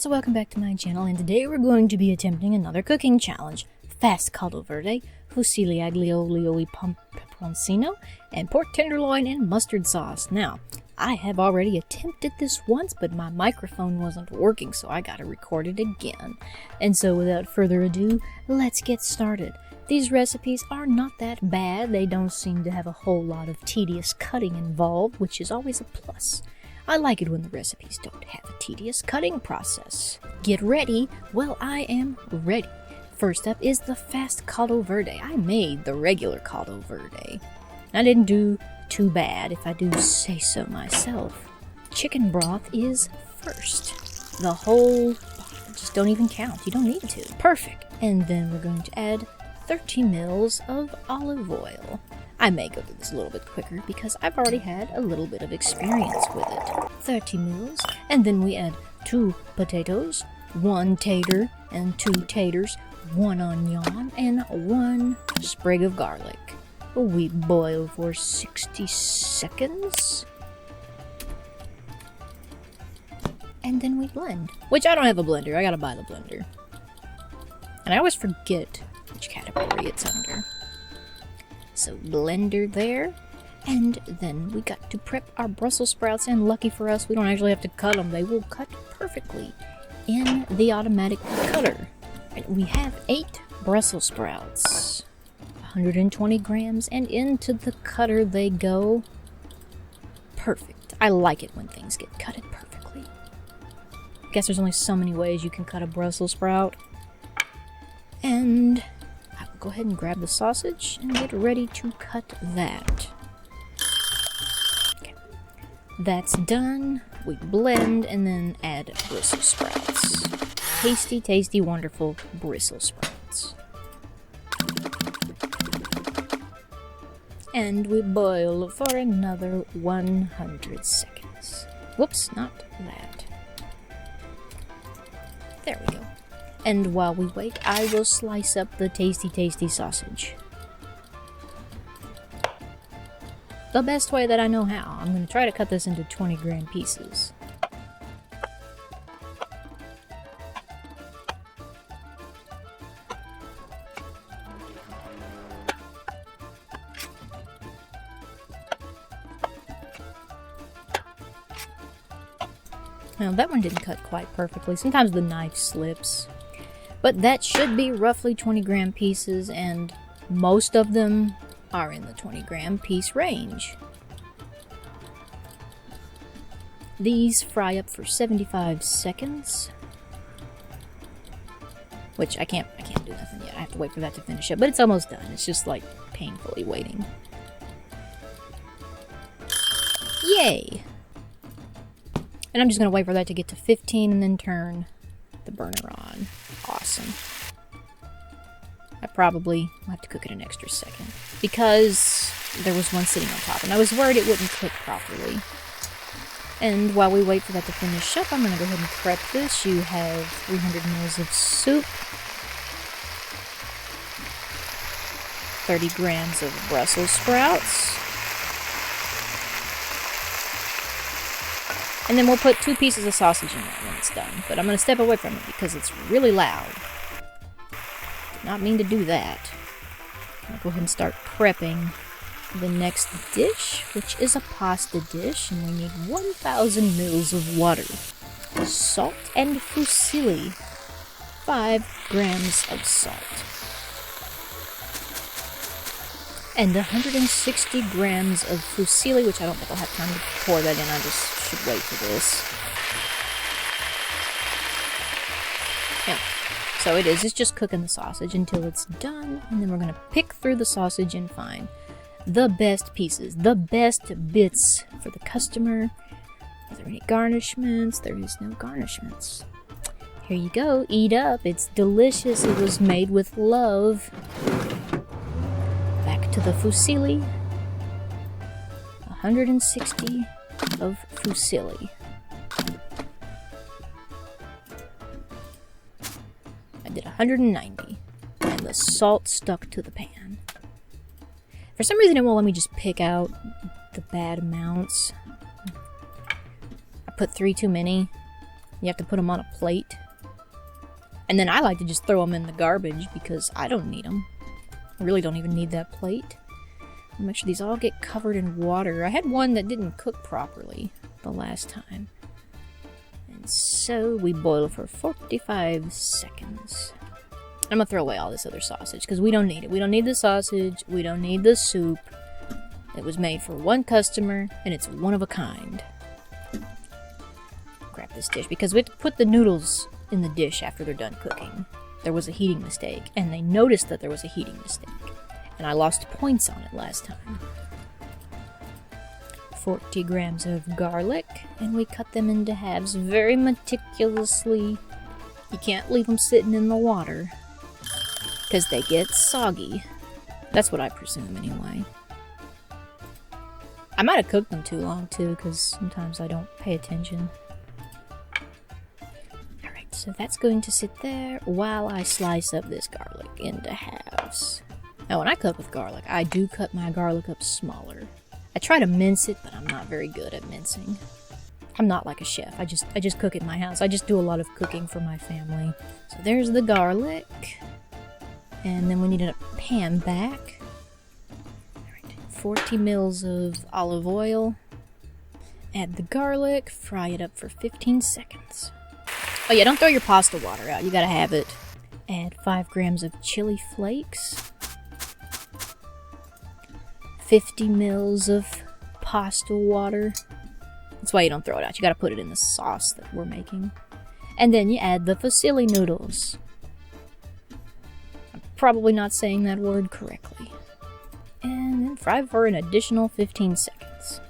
So welcome back to my channel, and today we're going to be attempting another cooking challenge. Fast Caldo Verde, Fussili, Aglio, Olio, Peperoncino, and pork tenderloin and mustard sauce. Now, I have already attempted this once, but my microphone wasn't working, so I gotta record it again. And so without further ado, let's get started. These recipes are not that bad. They don't seem to have a whole lot of tedious cutting involved, which is always a plus. I like it when the recipes don't have a tedious cutting process. Get ready? Well, I am ready. First up is the Fast Caldo Verde. I made the regular Caldo Verde. I didn't do too bad, if I do say so myself. Chicken broth is first. The whole bottle. Just don't even count. You don't need to. Perfect. And then we're going to add 30 mils of olive oil. I may go through this a little bit quicker because I've already had a little bit of experience with it. 30 mils, and then we add 2 potatoes, 1 tater, and 2 taters, 1 onion, and 1 sprig of garlic. We boil for 60 seconds. And then we blend. Which I don't have a blender, I gotta buy the blender. And I always forget which category it's under. So blender there, and then we got to prep our Brussels sprouts, and lucky for us, we don't actually have to cut them. They will cut perfectly in the automatic cutter. And we have 8 Brussels sprouts, 120 grams, and into the cutter they go. Perfect. I like it when things get cutted perfectly. Guess there's only so many ways you can cut a Brussels sprout. And go ahead and grab the sausage and get ready to cut that. Okay. That's done. We blend and then add Brussels sprouts. Tasty, tasty, wonderful Brussels sprouts. And we boil for another 100 seconds. Whoops, not that. There we go. And while we wait, I will slice up the tasty, tasty sausage. The best way that I know how. I'm going to try to cut this into 20-gram pieces. Now, that one didn't cut quite perfectly. Sometimes the knife slips. But that should be roughly 20-gram pieces, and most of them are in the 20-gram piece range. These fry up for 75 seconds. Which I can't do nothing yet. I have to wait for that to finish up, but it's almost done. It's just like painfully waiting. Yay! And I'm just gonna wait for that to get to 15 and then turn the burner on. Awesome. I probably will have to cook it an extra second because there was one sitting on top and I was worried it wouldn't cook properly. And while we wait for that to finish up, I'm going to go ahead and prep this. You have 300 mils of soup, 30 grams of Brussels sprouts, and then we'll put 2 pieces of sausage in that when it's done. But I'm going to step away from it because it's really loud. Did not mean to do that. I'll go ahead and start prepping the next dish, which is a pasta dish. And we need 1,000 mils of water. Salt and fussili. 5 grams of salt. And 160 grams of fussili, which I don't think I'll have time to pour that in. I just should wait for this. Yeah. So it's just cooking the sausage until it's done, and then we're going to pick through the sausage and find the best pieces, the best bits for the customer. Are there any garnishments? There is no garnishments. Here you go. Eat up. It's delicious. It was made with love. Back to the fussili. 160 of fussili. I did 190, and the salt stuck to the pan. For some reason it won't let me just pick out the bad amounts. I put 3 too many. You have to put them on a plate. And then I like to just throw them in the garbage because I don't need them. I really don't even need that plate. I'll make sure these all get covered in water. I had one that didn't cook properly the last time. And so we boil for 45 seconds. I'm gonna throw away all this other sausage because we don't need it. We don't need the sausage. We don't need the soup. It was made for one customer and it's one of a kind. Grab this dish because we have to put the noodles in the dish after they're done cooking. There was a heating mistake, and they noticed that there was a heating mistake. And I lost points on it last time. 40 grams of garlic, and we cut them into halves very meticulously. You can't leave them sitting in the water, because they get soggy. That's what I presume, anyway. I might have cooked them too long, too, because sometimes I don't pay attention. So that's going to sit there while I slice up this garlic into halves. Now when I cook with garlic, I do cut my garlic up smaller. I try to mince it, but I'm not very good at mincing. I'm not like a chef. I just cook at my house. I just do a lot of cooking for my family. So there's the garlic. And then we need a pan back. Alright, 40 mils of olive oil. Add the garlic, fry it up for 15 seconds. Oh yeah, don't throw your pasta water out. You gotta have it. Add 5 grams of chili flakes. 50 mils of pasta water. That's why you don't throw it out. You gotta put it in the sauce that we're making. And then you add the Fussili noodles. I'm probably not saying that word correctly. And then fry for an additional 15 seconds.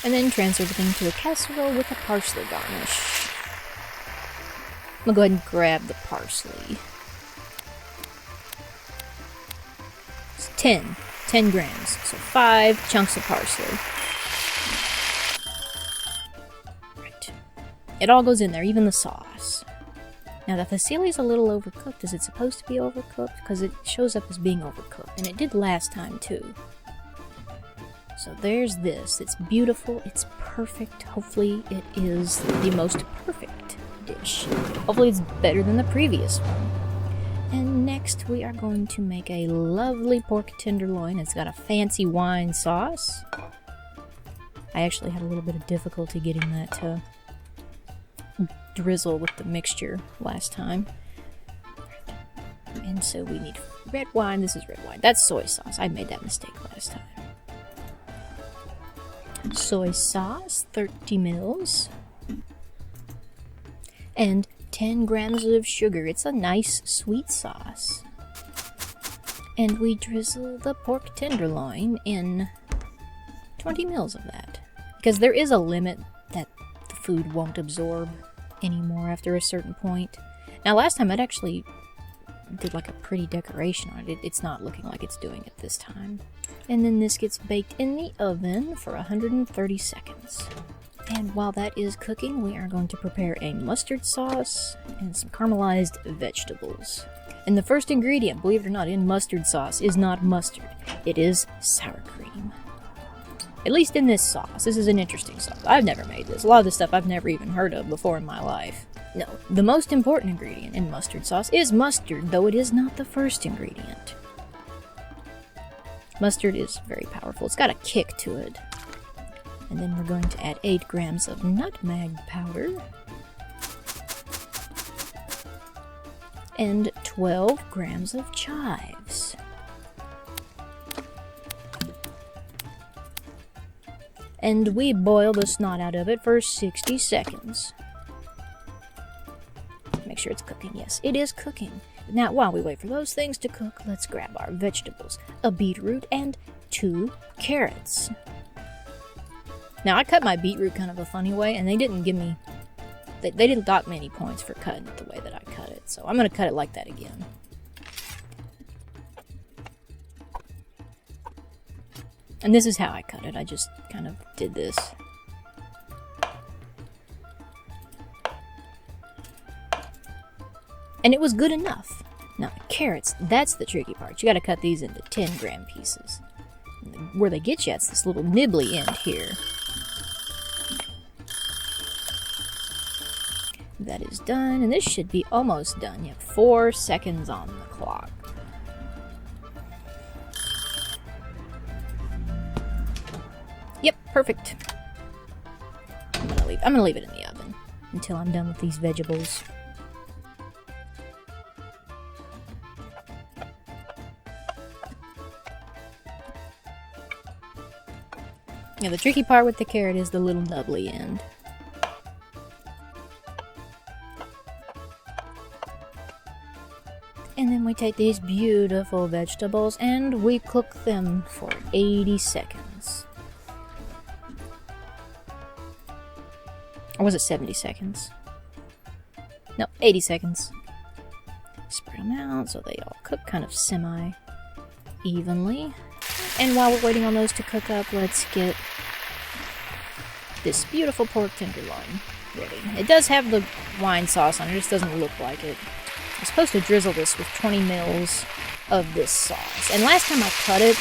And then transfer everything to a casserole with a parsley garnish. I'm gonna go ahead and grab the parsley. It's 10 grams, so 5 chunks of parsley. Right. It all goes in there, even the sauce. Now the Fussili is a little overcooked. Is it supposed to be overcooked? Because it shows up as being overcooked, and it did last time too. So there's this. It's beautiful, it's perfect. Hopefully it is the most perfect dish. Hopefully it's better than the previous one. And next we are going to make a lovely pork tenderloin. It's got a fancy wine sauce. I actually had a little bit of difficulty getting that to drizzle with the mixture last time. And so we need red wine. This is red wine. That's soy sauce. I made that mistake last time. Soy sauce, 30 mils. And 10 grams of sugar. It's a nice sweet sauce. And we drizzle the pork tenderloin in 20 mils of that. Because there is a limit that the food won't absorb anymore after a certain point. Now last time I'd actually did like a pretty decoration on it. It's not looking like it's doing it this time. And then this gets baked in the oven for 130 seconds. And while that is cooking, we are going to prepare a mustard sauce and some caramelized vegetables. And the first ingredient, believe it or not, in mustard sauce is not mustard. It is sour cream. At least in this sauce. This is an interesting sauce. I've never made this. A lot of this stuff I've never even heard of before in my life. No, the most important ingredient in mustard sauce is mustard, though it is not the first ingredient. Mustard is very powerful. It's got a kick to it. And then we're going to add 8 grams of nutmeg powder. And 12 grams of chives. And we boil the snot out of it for 60 seconds. Make sure it's cooking. Yes, it is cooking. Now, while we wait for those things to cook, let's grab our vegetables. A beetroot and 2 carrots. Now, I cut my beetroot kind of a funny way, and they didn't give me... They didn't dock me any points for cutting it the way that I cut it, so I'm going to cut it like that again. And this is how I cut it. I just kind of did this. And it was good enough. Now, the carrots, that's the tricky part. You got to cut these into 10-gram pieces. Where they get you, it's this little nibbly end here. That is done, and this should be almost done. You have 4 seconds on the clock. Yep, perfect. I'm gonna leave it in the oven until I'm done with these vegetables. Yeah, the tricky part with the carrot is the little nubbly end. And then we take these beautiful vegetables and we cook them for 80 seconds. Or was it 70 seconds? No, 80 seconds. Spread them out so they all cook kind of semi-evenly. And while we're waiting on those to cook up, let's get this beautiful pork tenderloin ready. It does have the wine sauce on it, just doesn't look like it. I'm supposed to drizzle this with 20 mils of this sauce. And last time I cut it,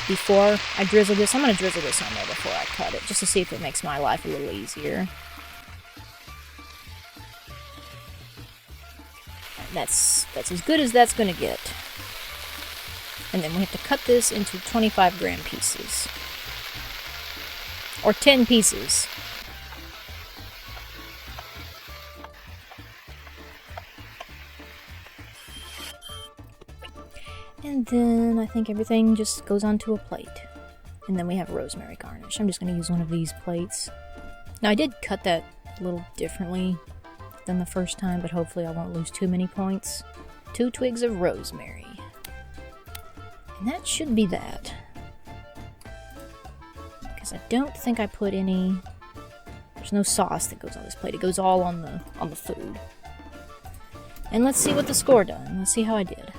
before I drizzle this, I'm going to drizzle this on there before I cut it, just to see if it makes my life a little easier. And that's as good as that's going to get. And then we have to cut this into 25-gram pieces. Or 10 pieces. And then I think everything just goes onto a plate. And then we have rosemary garnish. I'm just going to use one of these plates. Now I did cut that a little differently than the first time, but hopefully I won't lose too many points. 2 twigs of rosemary. And that should be that. Because I don't think I put any... There's no sauce that goes on this plate. It goes all on the food. And let's see what the score done. Let's see how I did.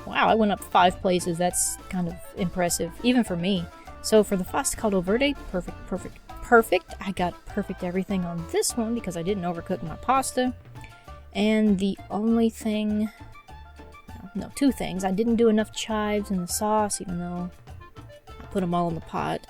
Wow, I went up 5 places. That's kind of impressive, even for me. So for the Caldo Verde, perfect. I got perfect everything on this one because I didn't overcook my pasta. And the only thing... No, 2 things. I didn't do enough chives in the sauce, even though I put them all in the pot.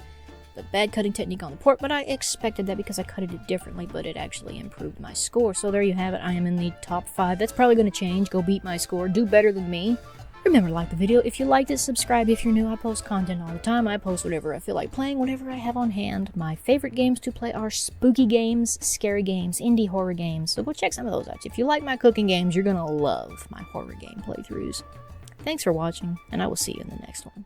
But bad cutting technique on the pork, but I expected that because I cut it differently, but it actually improved my score. So there you have it. I am in the top 5. That's probably going to change. Go beat my score. Do better than me. Remember to like the video. If you liked it, subscribe if you're new. I post content all the time. I post whatever I feel like playing, whatever I have on hand. My favorite games to play are spooky games, scary games, indie horror games. So go check some of those out. If you like my cooking games, you're going to love my horror game playthroughs. Thanks for watching, and I will see you in the next one.